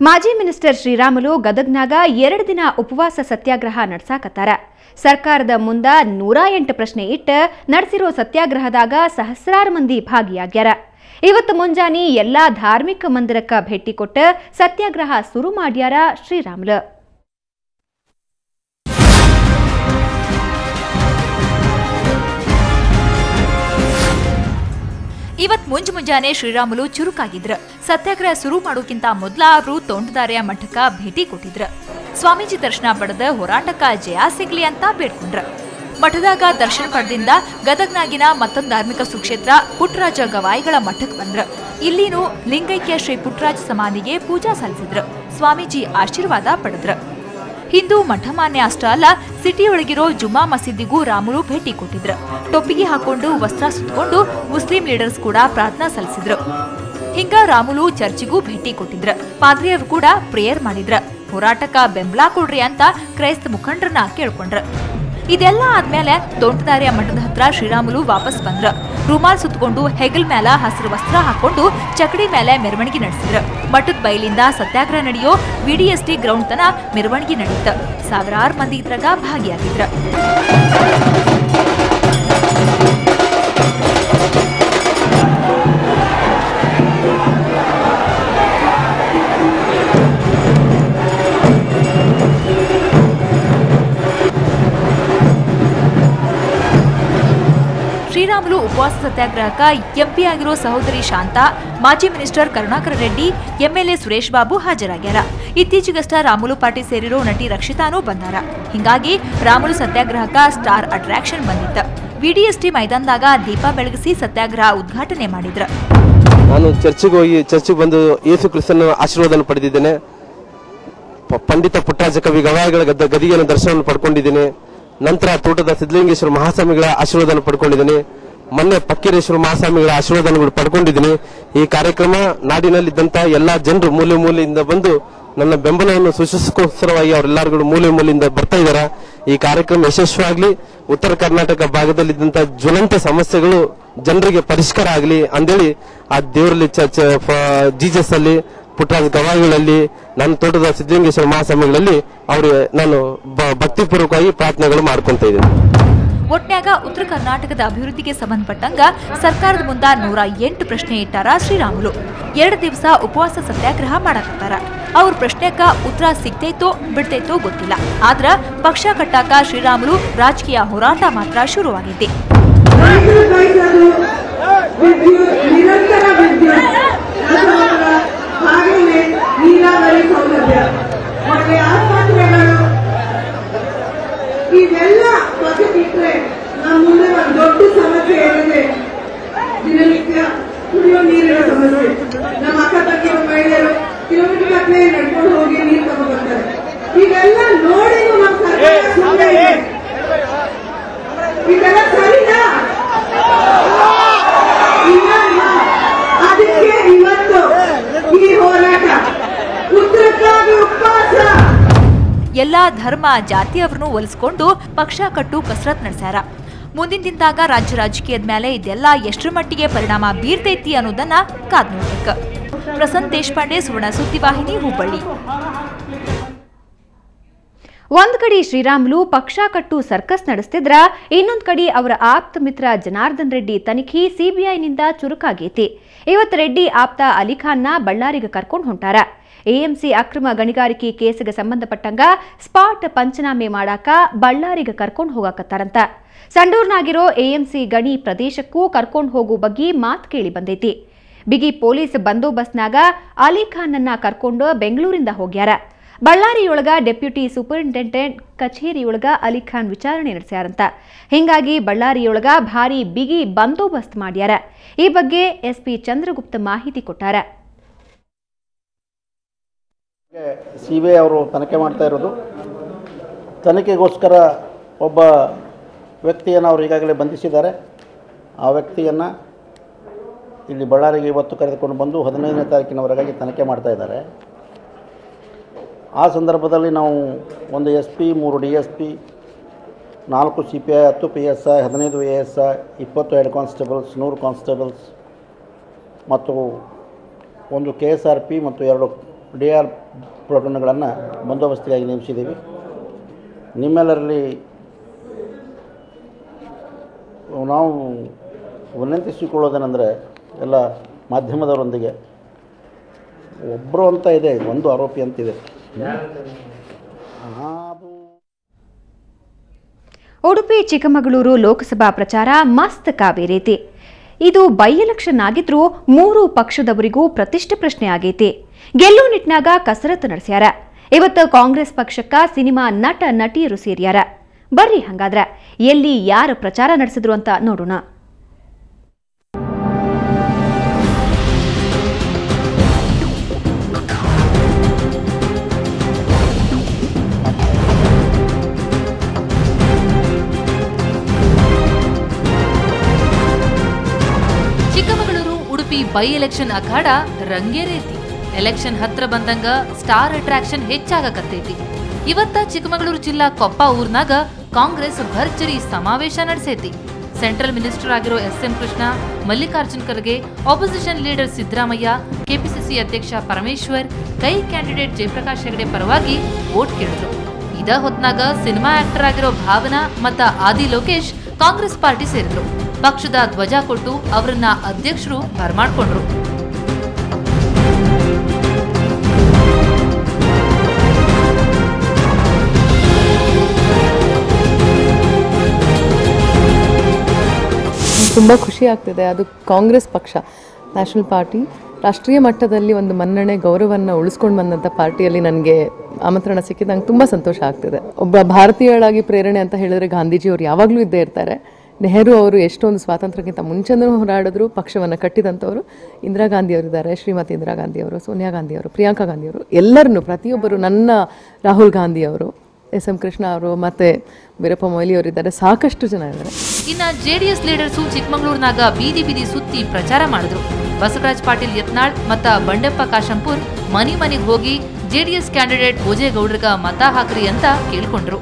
ಮಾಜಿ ಮಿನಿಸ್ಟರ್ ಶ್ರೀರಾಮುಲು ಗದಗ್ನಾಗ 2 ದಿನ ಉಪವಾಸ ಸತ್ಯಾಗ್ರಹ ನಡೆಸಾಕತ್ತಾರ. ಸರ್ಕಾರದ ಮುಂದ 108 ಪ್ರಶ್ನೆ ಇಟ್ಟ ನಡೆಸಿರೋ ಸತ್ಯಾಗ್ರಹದಾಗ ಸಹಸ್ರಾರು ಮಂದಿ ಭಾಗಿಯಾಗ್ಯಾರ. ಇವತ್ತು ಮುಂಜಾನೆ ಎಲ್ಲಾ ಧಾರ್ಮಿಕ ಮಂದಿರಕ್ಕೆ ಭೇಟಿ ಕೊಟ್ಟು ಸತ್ಯಾಗ್ರಹ ಶುರು ಮಾಡ್ಯಾರ ಶ್ರೀರಾಮುಲು. ಇವತ್ ಮುಂಜಾನೆ ಶ್ರೀರಾಮುಲು ಚುರುಕಾಗಿದ್ರ. ಸತ್ಯಾಗ್ರಹ ಶುರು ಮಾಡೋಕ್ಕಿಂತ ಮೊದಲ ಅವರು ತೋಂಟದಾರ್ಯ ಮಠಕ್ಕ ಭೇಟಿ ಕೊಟ್ಟಿದ್ರ. ಸ್ವಾಮೀಜಿ ದರ್ಶನ ಪಡೆದ ಹೋರಾಟಕ್ಕ ಜಯ ಸಿಗ್ಲಿ ಅಂತ ಬೇಡ್ಕೊಂಡ್ರ. ಮಠದಾಗ ದರ್ಶನ ಪಡೆದಿಂದ ಗದಗ್ನಾಗಿನ ಮತ್ತೊಂದು ಧಾರ್ಮಿಕ ಸುಕ್ಷೇತ್ರ ಪುಟ್ಟರಾಜ ಗವಾಯಿಗಳ ಮಠಕ್ಕೆ ಬಂದ್ರ. ಇಲ್ಲಿನೂ ಲಿಂಗೈಕ್ಯ ಶ್ರೀ ಪುಟ್ಟರಾಜ ಸಮಾಧಿಗೆ ಪೂಜಾ ಸಲ್ಲಿಸಿದ್ರ. ಸ್ವಾಮೀಜಿ ಆಶೀರ್ವಾದ ಪಡೆದ್ರ. ಹಿಂದೂ ಮಠಮಾನ್ಯ ಅಷ್ಟ ಅಲ್ಲ, ಸಿಟಿಯೊಳಗಿರೋ ಜುಮ್ಮಾ ಮಸೀದಿಗೂ ರಾಮುಲು ಭೇಟಿ ಕೊಟ್ಟಿದ್ರು. ಟೊಪ್ಪಿಗೆ ಹಾಕೊಂಡು ವಸ್ತ್ರ ಸುತ್ತಕೊಂಡು ಮುಸ್ಲಿಂ ಲೀಡರ್ಸ್ ಕೂಡ ಪ್ರಾರ್ಥನಾ ಸಲ್ಲಿಸಿದ್ರು. ಹಿಂಗ ರಾಮುಲು ಚರ್ಚಿಗೂ ಭೇಟಿ ಕೊಟ್ಟಿದ್ರು. ಪಾದ್ರಿಯರು ಕೂಡ ಪ್ರೇಯರ್ ಮಾಡಿದ್ರ. ಹೋರಾಟಕ್ಕ ಬೆಂಬಲ ಕೊಡ್ರಿ ಅಂತ ಕ್ರೈಸ್ತ ಮುಖಂಡರನ್ನ ಕೇಳ್ಕೊಂಡ್ರ. ಇದೆಲ್ಲ ಆದ್ಮೇಲೆ ತೋಂಟದಾರ್ಯ ಮಠದ ಹತ್ರ ಶ್ರೀರಾಮುಲು ವಾಪಸ್ ಬಂದ್ರ. ರುಮಾಲ್ ಸುತ್ತಕೊಂಡು ಹೆಗಲ್ ಮೇಲ ಹಸಿರು ವಸ್ತ್ರ ಹಾಕೊಂಡು ಚಕಡಿ ಮೇಲೆ ಮೆರವಣಿಗೆ ನಡೆಸಿದ್ರು. ಮಠದ ಬೈಲಿಂದ ಸತ್ಯಾಗ್ರಹ ನಡೆಯೋ ವಿಡಿಎಸ್ಟಿ ಗ್ರೌಂಡ್ ತನ ಮೆರವಣಿಗೆ ನಡೆಯಿತು. ಸಾವಿರಾರು ಮಂದಿ ಇದ್ರಾಗ ಭಾಗಿಯಾಗಿದ್ರ. ಶ್ರೀರಾಮುಲು ಉಪವಾಸ ಸತ್ಯಾಗ್ರಹಕ್ಕ ಎಂಪಿ ಆಗಿರೋ ಸಹೋದರಿ ಶಾಂತಾ, ಮಾಜಿ ಮಿನಿಸ್ಟರ್ ಕರುಣಾಕರ ರೆಡ್ಡಿ, ಎಂಎಲ್ಎ ಸುರೇಶ್ ಬಾಬು ಹಾಜರಾಗ್ಯಾರ. ಇತ್ತೀಚೆಗಷ್ಟ ರಾಮುಲು ಪಾರ್ಟಿ ಸೇರಿರೋ ನಟಿ ರಕ್ಷಿತಾನೂ ಬಂದಾರ. ಹಿಂಗಾಗಿ ರಾಮುಲು ಸತ್ಯಾಗ್ರಹಕ್ಕ ಸ್ಟಾರ್ ಅಟ್ರಾಕ್ಷನ್ ಬಂದಿತ್ತ. ವಿಡಿಎಸ್ಟಿ ಮೈದಾನದಾಗ ದೀಪ ಬೆಳಗಿಸಿ ಸತ್ಯಾಗ್ರಹ ಉದ್ಘಾಟನೆ ಮಾಡಿದ್ರ. ನಾನು ಚರ್ಚಿಗೆ ಬಂದು ಯೇಸು ಕ್ರಿಸ್ತನ ಆಶೀರ್ವಾದ ಪಡೆದಿದ್ದೇನೆ. ಪಂಡಿತ ಪುಟ್ಟರಾಜ ಕವಿ ಗವಾಯಿಗಳ ಗದಿಗೆನ ದರ್ಶನವನ್ನು ಪಡ್ಕೊಂಡಿದ್ದೇನೆ. ನಂತರ ತೋಟದ ಸಿದ್ದಲಿಂಗೇಶ್ವರ ಮಹಾಸ್ವಾಮಿಗಳ ಆಶೀರ್ವಾದ ಪಡ್ಕೊಂಡಿದ್ದೀನಿ. ಮೊನ್ನೆ ಫಕ್ಕೀರೇಶ್ವರ ಮಹಾಸ್ವಾಮಿಗಳ ಆಶೀರ್ವಾದಗಳು ಪಡ್ಕೊಂಡಿದ್ದೀನಿ. ಈ ಕಾರ್ಯಕ್ರಮ ನಾಡಿನಲ್ಲಿದ್ದಂತ ಎಲ್ಲಾ ಜನರು ಮೂಲೆ ಮೂಲೆಯಿಂದ ಬಂದು ನನ್ನ ಬೆಂಬಲವನ್ನು ಸೂಚಿಸೋಸ್ಕರವಾಗಿ ಅವರೆಲ್ಲರಿಗೂ ಮೂಲೆ ಮೂಲೆಯಿಂದ ಬರ್ತಾ ಇದ್ದಾರೆ. ಈ ಕಾರ್ಯಕ್ರಮ ಯಶಸ್ವಿಯಾಗಲಿ, ಉತ್ತರ ಕರ್ನಾಟಕ ಭಾಗದಲ್ಲಿದ್ದಂತ ಜ್ವಲಂತ ಸಮಸ್ಯೆಗಳು ಜನರಿಗೆ ಪರಿಷ್ಕಾರ ಆಗಲಿ ಅಂದೇಳಿ ಆ ದೇವರಲ್ಲಿ ಜೀಸಸ್ ಅಲ್ಲಿ, ಪುಟ್ಟರಾಜ ಗವಾಯಿಗಳಲ್ಲಿ, ನನ್ನ ತೋಟದ ಸಿದ್ದಲಿಂಗೇಶ್ವರ ಮಹಾಸ್ವಾಮಿಗಳಲ್ಲಿ ಅವ್ರಿಗೆ ನಾನು ಭಕ್ತಿಪೂರ್ವಕವಾಗಿ ಪ್ರಾರ್ಥನೆಗಳು ಮಾಡ್ಕೊಂತ ಇದ್ದೀನಿ. ಒಟ್ನ್ಯಾಗ ಉತ್ತರ ಕರ್ನಾಟಕದ ಅಭಿವೃದ್ಧಿಗೆ ಸಂಬಂಧಪಟ್ಟಂಗ ಸರ್ಕಾರದ ಮುಂದ 108 ಪ್ರಶ್ನೆ ಇಟ್ಟಾರ ಶ್ರೀರಾಮುಲು. 2 ದಿವಸ ಉಪವಾಸ ಸತ್ಯಾಗ್ರಹ ಮಾಡಕತ್ತಾರ. ಅವ್ರ ಪ್ರಶ್ನೆಕ್ಕ ಉತ್ತರ ಸಿಗ್ತೈತೋ ಬಿಡ್ತೈತೋ ಗೊತ್ತಿಲ್ಲ. ಆದ್ರ ಪಕ್ಷ ಕಟ್ಟಾಕ ಶ್ರೀರಾಮುಲು ರಾಜಕೀಯ ಹೋರಾಟ ಮಾತ್ರ ಶುರುವಾಗೈತಿ. ಇದೆಲ್ಲ ಬದುಕಿಟ್ರೆ ನಮ್ಮ ಮುಂದೆ ಒಂದು ದೊಡ್ಡ ಸಮಸ್ಯೆ ಏನಿದೆ, ದಿನನಿತ್ಯ ಕುಡಿಯೋ ನೀರಿನ ಸಮಸ್ಯೆ. ನಮ್ಮ ಅಕ್ಕಪಕ್ಕ ಮಹಿಳೆಯರು ಕಿಲೋಮೀಟರ್ ಗಟ್ಟಲೆ ನಡ್ಕೊಂಡು ಹೋಗಿ ನೀರು ತಗೊಂಡ್ಬರ್ತಾರೆ. ಇದೆಲ್ಲ ನೋಡಿ ನಮ್ಮ ಸರ್ಕಾರ ಸುಮ್ಮನೆ ಇದೆ. ಇದೆಲ್ಲ ಸರಿನಾ? ಅದಕ್ಕೆ ಇವತ್ತು ಈ ಹೋರಾಟ ಉತ್ತರಕ್ಕಾಗಿ ಉಪವಾಸ. ಎಲ್ಲಾ ಧರ್ಮ ಜಾತಿಯವರನ್ನು ಒಲಿಸಿಕೊಂಡು ಪಕ್ಷ ಕಟ್ಟು ಕಸರತ್ ನಡೆಸ್ಯಾರ. ಮುಂದಿನ ದಿನದಾಗ ರಾಜ್ಯ ರಾಜಕೀಯದ ಮೇಲೆ ಇದೆಲ್ಲ ಎಷ್ಟರ ಮಟ್ಟಿಗೆ ಪರಿಣಾಮ ಬೀರ್ತೈತಿ ಅನ್ನೋದನ್ನ ಕಾದ್ ನೋಡ್ಬೇಕು. ಪ್ರಸನ್ನ ದೇಶಪಾಂಡೆ, ಸುವರ್ಣ ಸುದ್ದಿವಾಹಿನಿ, ಹುಬ್ಬಳ್ಳಿ. ಒಂದ್ ಕಡೆ ಶ್ರೀರಾಮುಲು ಪಕ್ಷ ಕಟ್ಟು ಸರ್ಕಸ್ ನಡೆಸ್ತಿದ್ರ, ಇನ್ನೊಂದ್ ಕಡೆ ಅವರ ಆಪ್ತ ಮಿತ್ರ ಜನಾರ್ದನ್ ರೆಡ್ಡಿ ತನಿಖೆ ಸಿಬಿಐನಿಂದ ಚುರುಕಾಗೈತಿ. ಇವತ್ತು ರೆಡ್ಡಿ ಆಪ್ತ ಅಲಿಖಾನ್ನ ಬಳ್ಳಾರಿಗೆ ಕರ್ಕೊಂಡು ಹೊಂಟಾರ. ಎಎಂಸಿ ಅಕ್ರಮ ಗಣಿಗಾರಿಕೆ ಕೇಸಿಗೆ ಸಂಬಂಧಪಟ್ಟಂಗ ಸ್ಪಾಟ್ ಪಂಚನಾಮೆ ಮಾಡಾಕ ಬಳ್ಳಾರಿಗೆ ಕರ್ಕೊಂಡು ಹೋಗಾಕತ್ತಾರಂತ. ಸಂಡೂರ್ನಾಗಿರೋ ಎಎಂಸಿ ಗಣಿ ಪ್ರದೇಶಕ್ಕೂ ಕರ್ಕೊಂಡು ಹೋಗೋ ಬಗ್ಗೆ ಮಾತು ಕೇಳಿ ಬಂದೈತಿ. ಬಿಗಿ ಪೊಲೀಸ್ ಬಂದೋಬಸ್ತ್ನಾಗ ಅಲಿಖಾನ್ನ ಕರ್ಕೊಂಡು ಬೆಂಗಳೂರಿಂದ ಹೋಗ್ಯಾರ. ಬಳ್ಳಾರಿಯೊಳಗ ಡೆಪ್ಯೂಟಿ ಸೂಪರಿಂಟೆಂಡೆಂಟ್ ಕಚೇರಿಯೊಳಗ ಅಲಿಖಾನ್ ವಿಚಾರಣೆ ನಡೆಸ್ಯಾರಂತ. ಹಿಂಗಾಗಿ ಬಳ್ಳಾರಿಯೊಳಗ ಭಾರಿ ಬಿಗಿ ಬಂದೋಬಸ್ತ್ ಮಾಡ್ಯಾರ. ಈ ಬಗ್ಗೆ ಎಸ್ಪಿ ಚಂದ್ರಗುಪ್ತ ಮಾಹಿತಿ ಕೊಟ್ಟಾರ. ಸಿಬಿಐ ಅವರು ತನಿಖೆ ಮಾಡ್ತಾ ಇರೋದು. ತನಿಖೆಗೋಸ್ಕರ ಒಬ್ಬ ವ್ಯಕ್ತಿಯನ್ನು ಅವರು ಈಗಾಗಲೇ ಬಂಧಿಸಿದ್ದಾರೆ. ಆ ವ್ಯಕ್ತಿಯನ್ನು ಇಲ್ಲಿ ಬಳ್ಳಾರಿಗೆ ಇವತ್ತು ಕರೆದುಕೊಂಡು ಬಂದು 15ನೇ ತಾರೀಕಿನವರೆಗಾಗಿ ತನಿಖೆ ಮಾಡ್ತಾ ಇದ್ದಾರೆ. ಆ ಸಂದರ್ಭದಲ್ಲಿ ನಾವು ಒಂದು SP, 3 DSP, 4 CPI, 10 PSI, 15 ASI, 20 head constables, 100 constables ಮತ್ತು 1 KSRP ಮತ್ತು 2 DR ಪ್ರೋಟೋನ್ಗಳನ್ನು ಬಂದೋಬಸ್ತಿಗಾಗಿ ನೇಮಿಸಿದ್ದೀವಿ. ನಿಮ್ಮೆಲ್ಲರಲ್ಲಿ ನಾವು ವಿನಂತಿಸಿಕೊಳ್ಳೋದೇನೆಂದರೆ ಎಲ್ಲ ಮಾಧ್ಯಮದವರೊಂದಿಗೆ ಒಬ್ಬರು ಅಂತ ಇದೆ, ಒಂದು ಆರೋಪಿ ಅಂತಿದೆ. ಉಡುಪಿ ಚಿಕ್ಕಮಗಳೂರು ಲೋಕಸಭಾ ಪ್ರಚಾರ ಮಸ್ತ್ ಕಾವೇರೈತಿ. ಇದು ಬೈ ಎಲೆಕ್ಷನ್ ಆಗಿದ್ರೂ 3 ಪಕ್ಷದವರಿಗೂ ಪ್ರತಿಷ್ಠೆ ಪ್ರಶ್ನೆ ಆಗೈತಿ. ಗೆಲ್ಲೋ ನಿಟ್ನಾಗ ಕಸರತ್ತು ನಡೆಸ್ಯಾರ. ಇವತ್ತು ಕಾಂಗ್ರೆಸ್ ಪಕ್ಷಕ್ಕ ಸಿನಿಮಾ ನಟ ನಟಿಯರು ಸೇರ್ಯಾರ. ಬರ್ರಿ ಹಂಗಾದ್ರ ಎಲ್ಲಿ ಯಾರು ಪ್ರಚಾರ ನಡೆಸಿದ್ರು ಅಂತ ನೋಡೋಣ. ಚಿಕ್ಕಮಗಳೂರು ಉಡುಪಿ ಬೈ ಎಲೆಕ್ಷನ್ ಅಖಾಡ ರಂಗೇರೇತಿ. ಎಲೆಕ್ಷನ್ ಹತ್ರ ಬಂದಂಗ ಸ್ಟಾರ್ ಅಟ್ರಾಕ್ಷನ್ ಹೆಚ್ಚಾಗಕತ್ತೈತಿ. ಇವತ್ತ ಚಿಕ್ಕಮಗಳೂರು ಜಿಲ್ಲಾ ಕೊಪ್ಪ ಊರ್ನಾಗ ಕಾಂಗ್ರೆಸ್ ಭರ್ಜರಿ ಸಮಾವೇಶ ನಡೆಸೈತಿ. ಸೆಂಟ್ರಲ್ ಮಿನಿಸ್ಟರ್ ಆಗಿರೋ SM Krishna, Mallikarjun Kharge, opposition leader Siddaramaiah, KPCC ಅಧ್ಯಕ್ಷ ಪರಮೇಶ್ವರ್, ಕೈ ಕ್ಯಾಂಡಿಡೇಟ್ ಜಯಪ್ರಕಾಶ್ ಹೆಗಡೆ ಪರವಾಗಿ ವೋಟ್ ಕೇಳಿದ್ರು. ಇದ ಹೊತ್ನಾಗ ಸಿನಿಮಾ ಆಕ್ಟರ್ ಆಗಿರೋ ಭಾವನಾ ಮತ್ತ ಆದಿ ಲೋಕೇಶ್ ಕಾಂಗ್ರೆಸ್ ಪಾರ್ಟಿ ಸೇರಿದ್ರು. ಪಕ್ಷದ ಧ್ವಜ ಕೊಟ್ಟು ಅವರನ್ನ ಅಧ್ಯಕ್ಷರು ಬರ್ಮಾಡ್ಕೊಂಡ್ರು. ತುಂಬ ಖುಷಿ ಆಗ್ತಿದೆ. ಅದು ಕಾಂಗ್ರೆಸ್ ಪಕ್ಷ, ನ್ಯಾಷನಲ್ ಪಾರ್ಟಿ, ರಾಷ್ಟ್ರೀಯ ಮಟ್ಟದಲ್ಲಿ ಒಂದು ಮನ್ನಣೆ ಗೌರವವನ್ನು ಉಳಿಸ್ಕೊಂಡು ಬಂದಂಥ ಪಾರ್ಟಿಯಲ್ಲಿ ನನಗೆ ಆಮಂತ್ರಣ ಸಿಕ್ಕಿದ್ದು ನಂಗೆ ತುಂಬ ಸಂತೋಷ ಆಗ್ತಿದೆ. ಒಬ್ಬ ಭಾರತೀಯಳಾಗಿ ಪ್ರೇರಣೆ ಅಂತ ಹೇಳಿದ್ರೆ ಗಾಂಧೀಜಿಯವರು ಯಾವಾಗಲೂ ಇದ್ದೇ ಇರ್ತಾರೆ. ನೆಹರು ಅವರು ಎಷ್ಟೊಂದು ಸ್ವಾತಂತ್ರ್ಯಕ್ಕಿಂತ ಮುಂಚೆನೂ ಹೋರಾಡಿದ್ರು, ಪಕ್ಷವನ್ನು ಕಟ್ಟಿದಂಥವರು ಇಂದಿರಾ ಗಾಂಧಿಯವರಿದ್ದಾರೆ, ಶ್ರೀಮತಿ ಇಂದಿರಾ ಗಾಂಧಿಯವರು, ಸೋನಿಯಾ ಗಾಂಧಿಯವರು, ಪ್ರಿಯಾಂಕಾ ಗಾಂಧಿಯವರು, ಎಲ್ಲರನ್ನೂ ಪ್ರತಿಯೊಬ್ಬರು, ನನ್ನ ರಾಹುಲ್ ಗಾಂಧಿಯವರು, SM ಕೃಷ್ಣ ಅವರು, ಮತ್ತೆ ವೀರಪ್ಪ ಮೊಯ್ಲಿ ಅವರಿದ್ದಾರೆ, ಸಾಕಷ್ಟು ಜನ ಇದ್ದಾರೆ. ಇನ್ನ JDS ಲೀಡರ್ಸು ಚಿಕ್ಕಮಗಳೂರಿನಾಗ ಬೀದಿ ಬೀದಿ ಸುತ್ತಿ ಪ್ರಚಾರ ಮಾಡಿದ್ರು. ಬಸವರಾಜ್ ಪಾಟೀಲ್ ಯತ್ನಾಳ್ ಮತ್ತ ಬಂಡೆಪ್ಪ ಕಾಶಂಪುರ್ ಮನಿಗೆ ಹೋಗಿ JDS ಕ್ಯಾಂಡಿಡೇಟ್ ಭೋಜೇಗೌಡ್ರಿಗ ಮತ ಹಾಕ್ರಿ ಅಂತ ಕೇಳ್ಕೊಂಡ್ರು.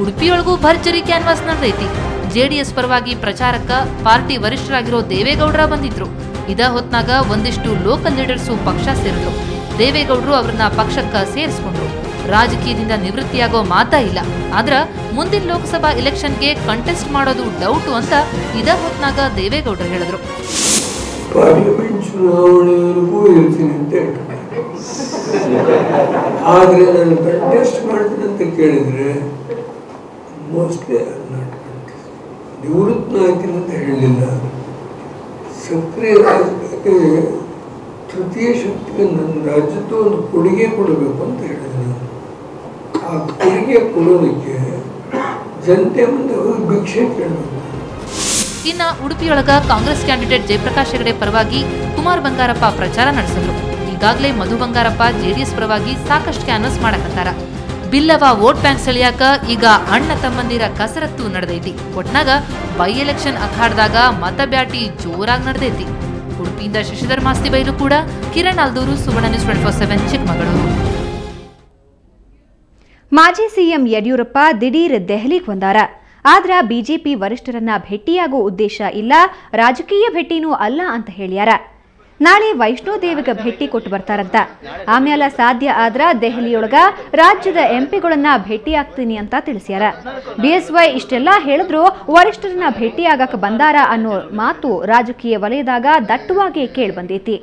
ಉಡುಪಿಯೊಳಗೂ ಭರ್ಜರಿ ಕ್ಯಾನ್ವಾಸ್ ನಡೆದೈತಿ. JDS ಪರವಾಗಿ ಪ್ರಚಾರಕ್ಕ ಪಾರ್ಟಿ ವರಿಷ್ಠರಾಗಿರೋ ದೇವೇಗೌಡ್ರ ಬಂದಿದ್ರು. ಇದ ಹೊತ್ನಾಗ ಒಂದಿಷ್ಟು ಲೋಕಲ್ ಲೀಡರ್ಸು ಪಕ್ಷ ಸೇರಿದ್ರು. ದೇವೇಗೌಡರು ಅವ್ರನ್ನ ಪಕ್ಷಕ್ಕ ಸೇರಿಸ್ಕೊಂಡ್ರು. ರಾಜಕೀಯದಿಂದ ನಿವೃತ್ತಿಯಾಗೋ ಮಾತಾ ಇಲ್ಲ, ಆದ್ರ ಮುಂದಿನ ಲೋಕಸಭಾ ಎಲೆಕ್ಷನ್ಗೆ ಕಂಟೆಸ್ಟ್ ಮಾಡೋದು ಡೌಟು ಅಂತ ಇದ ಹೊತ್ನಾಗ ದೇವೇಗೌಡರು ಹೇಳಿದ್ರು. ಪಾರ್ಲಿಮೆಂಟ್ ಚುನಾವಣೆವರೆಗೂ ಇರ್ತೀನಿ ಅಂತ ಆದ್ರೆ ನಾನು ಕಂಟೆಸ್ಟ್ ಮಾಡ್ತೀನಿ ಅಂತ ಕೇಳಿದ್ರೆ ಮೋಸ್ಟ್ಲಿ ನಿವೃತ್ತ ಆಗ್ತೀನಿ ಅಂತ ಹೇಳಲಿಲ್ಲ. ಸಕ್ರಿಯ ರಾಜಕೀಯ ತೃತೀಯ ಶಕ್ತಿಗೆ ನನ್ನ ರಾಜ್ಯದ ಒಂದು ಕೊಡುಗೆ ಕೊಡಬೇಕು ಅಂತ ಹೇಳಿದೆ. ಆ ಕೊಡುಗೆ ಕೊಡೋದಕ್ಕೆ ಜನತೆ ಮುಂದೆ ಹೋಗಿ ಭಿಕ್ಷೆ ಕೇಳಬೇಕು. ಇನ್ನ ಉಡುಪಿಯೊಳಗ ಕಾಂಗ್ರೆಸ್ ಕ್ಯಾಂಡಿಡೇಟ್ ಜಯಪ್ರಕಾಶ್ ಹೆಗಡೆ ಪರವಾಗಿ ಕುಮಾರ್ ಬಂಗಾರಪ್ಪ ಪ್ರಚಾರ ನಡೆಸಿದ್ರು. ಈಗಾಗಲೇ ಮಧು ಬಂಗಾರಪ್ಪ JDS ಪರವಾಗಿ ಸಾಕಷ್ಟು ಕ್ಯಾನ್ವಸ್ ಮಾಡಕತ್ತಾರ. ಬಿಲ್ಲವ ವೋಟ್ ಬ್ಯಾಂಕ್ ಸೆಳೆಯಾಕ ಈಗ ಅಣ್ಣ ತಮ್ಮಂದಿರ ಕಸರತ್ತು ನಡೆದೈತಿ. ಒಟ್ನಾಗ ಬೈ ಎಲೆಕ್ಷನ್ ಅಖಾಡದಾಗ ಮತಬ್ಯಾಟಿ ಜೋರಾಗಿ ನಡೆದೈತಿ. ಉಡುಪಿಯಿಂದ ಶಶಿಧರ್ ಮಾಸ್ತಿ ಬೈಲು ಕೂಡ, ಕಿರಣ್ ಅಲ್ದೂರು, ಸುವರ್ಣ ನ್ಯೂಸ್ 24/7 ಚಿಕ್ಕಮಗಳೂರು. ಮಾಜಿ CM ಯಡಿಯೂರಪ್ಪ ದಿಢೀರ್ ದೆಹಲಿಗೆ ಬಂದಾರ. ಆದ್ರ ಬಿಜೆಪಿ ವರಿಷ್ಠರನ್ನ ಭೇಟಿಯಾಗೋ ಉದ್ದೇಶ ಇಲ್ಲ, ರಾಜಕೀಯ ಭೇಟಿನೂ ಅಲ್ಲ ಅಂತ ಹೇಳ್ಯಾರ. ನಾಳೆ ವೈಷ್ಣೋದೇವಿಗೆ ಭೇಟಿ ಕೊಟ್ಟು ಬರ್ತಾರಂತ. ಆಮೇಲೆ ಸಾಧ್ಯ ಆದ್ರ ದೆಹಲಿಯೊಳಗ ರಾಜ್ಯದ MP ಗಳನ್ನ ಭೇಟಿಯಾಗ್ತೀನಿ ಅಂತ ತಿಳಿಸ್ಯಾರ. BSY ಇಷ್ಟೆಲ್ಲಾ ಹೇಳಿದ್ರು ವರಿಷ್ಠರನ್ನ ಭೇಟಿಯಾಗಕ ಬಂದಾರ ಅನ್ನೋ ಮಾತು ರಾಜಕೀಯ ವಲಯದಾಗ ದಟ್ಟವಾಗಿ ಕೇಳಿ ಬಂದೈತಿ.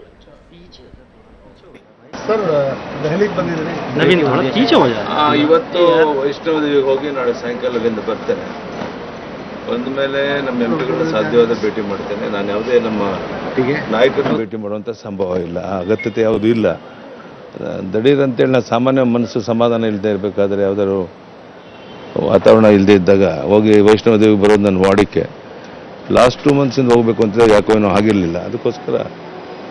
ಇವತ್ತು ವೈಷ್ಣೋದೇವಿಗೆ ಹೋಗಿ ನಾಳೆ ಸಾಯಂಕಾಲದಿಂದ ಬರ್ತೇನೆ. ಬಂದ ಮೇಲೆ ನಮ್ಮ MP ಸಾಧ್ಯವಾದ ಭೇಟಿ ಮಾಡ್ತೇನೆ. ನಾನು ಯಾವುದೇ ನಮ್ಮ ನಾಯಕರನ್ನು ಭೇಟಿ ಮಾಡುವಂಥ ಸಂಭವ ಇಲ್ಲ, ಅಗತ್ಯತೆ ಯಾವುದೂ ಇಲ್ಲ. ದಡೀರ್ ಅಂತೇಳಿ ನಾನು ಸಾಮಾನ್ಯ ಮನಸ್ಸು ಸಮಾಧಾನ ಇಲ್ಲದೆ ಇರಬೇಕಾದ್ರೆ ಯಾವುದಾದ್ರು ವಾತಾವರಣ ಇಲ್ಲದೆ ಇದ್ದಾಗ ಹೋಗಿ ವೈಷ್ಣೋದೇವಿಗೆ ಬರೋದು ನನ್ನ ವಾಡಿಕೆ. ಲಾಸ್ಟ್ 2 ಮಂತ್ಸಿಂದ ಹೋಗ್ಬೇಕು ಅಂತ ಯಾಕೋ ಏನೋ ಆಗಿರಲಿಲ್ಲ, ಅದಕ್ಕೋಸ್ಕರ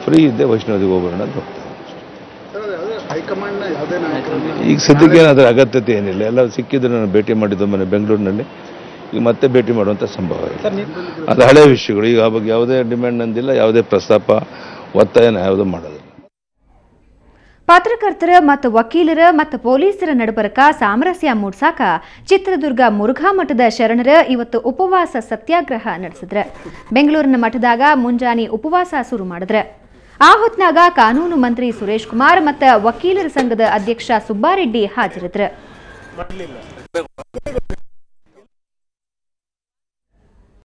ಫ್ರೀ ಇದ್ದೆ ವೈಷ್ಣೋದೇವಿಗೆ ಹೋಗೋಣ ಅಂತ ಹೋಗ್ತೇನೆ. ಈಗ ಸದ್ಯಕ್ಕೆ ಏನಾದರೂ ಅಗತ್ಯತೆ ಏನಿಲ್ಲ, ಎಲ್ಲ ಸಿಕ್ಕಿದ್ರು ನಾನು ಭೇಟಿ ಮಾಡಿದ್ದು ಮನೆ ಬೆಂಗಳೂರಿನಲ್ಲಿ. ಈಗ ಮತ್ತೆ ಭೇಟಿ ಮಾಡುವಂಥ ಸಂಭವ ಇಲ್ಲ. ಅದು ಹಳೆ ವಿಷಯಗಳು. ಈಗ ಆ ಬಗ್ಗೆ ಯಾವುದೇ ಡಿಮ್ಯಾಂಡ್ ನಂದಿಲ್ಲ, ಯಾವುದೇ ಪ್ರಸ್ತಾಪ ಒತ್ತಾಯನ ಯಾವುದೂ ಮಾಡೋದಿಲ್ಲ. ಪತ್ರಕರ್ತರ ಮತ್ತು ವಕೀಲರ ಮತ್ತು ಪೊಲೀಸರ ನಡುಬರಕ ಸಾಮರಸ್ಯ ಮೂಡ್ಸಾಕ ಚಿತ್ರದುರ್ಗ ಮುರುಘಾ ಮಠದ ಶರಣರ ಇವತ್ತು ಉಪವಾಸ ಸತ್ಯಾಗ್ರಹ ನಡೆಸಿದ್ರ. ಬೆಂಗಳೂರಿನ ಮಠದಾಗ ಮುಂಜಾನೆ ಉಪವಾಸ ಶುರು ಮಾಡಿದ್ರ. ಆ ಹೊತ್ನಾಗ ಕಾನೂನು ಮಂತ್ರಿ ಸುರೇಶ್ ಕುಮಾರ್ ಮತ್ತು ವಕೀಲರ ಸಂಘದ ಅಧ್ಯಕ್ಷ ಸುಬ್ಬಾರೆಡ್ಡಿ ಹಾಜರಿದ್ರು.